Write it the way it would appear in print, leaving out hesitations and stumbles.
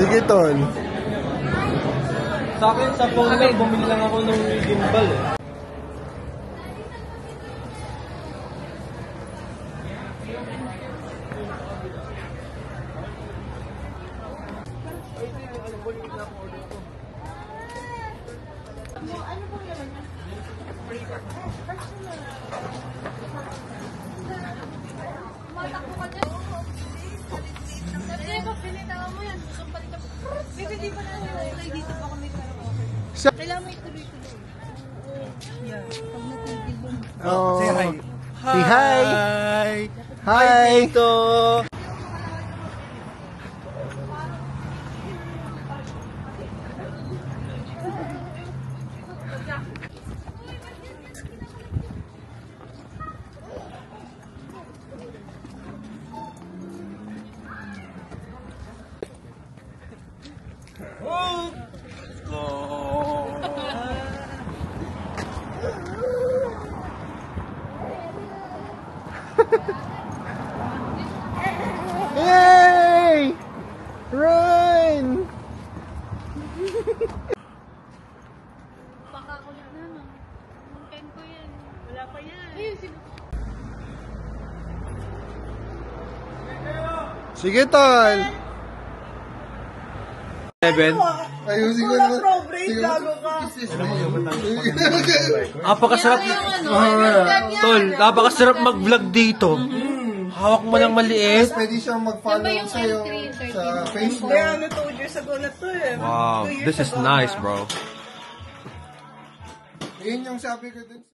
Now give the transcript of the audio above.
Sige, tol. Sa akin, sa phone lang, bumili lang ako ng gimbal eh. Kailangan mo ituloy-tuloy. Yeah. Pag natigil yun. Oh. Say hi. Say hi. Hi. Tito. Yay! Run! Baka ako na no. Ang pen ko yan. Wala pa yan. Ayun, Sige, tol. 7. Ayusin ko naman. Napakasarap. Tol, napakasarap mag-vlog dito. Hawak mo ng maliit. Pwede siyang mag-follow sa'yo sa Facebook. Kaya 2 years ago na to eh. Wow, this is nice, bro. Yun yung sabi ko dun.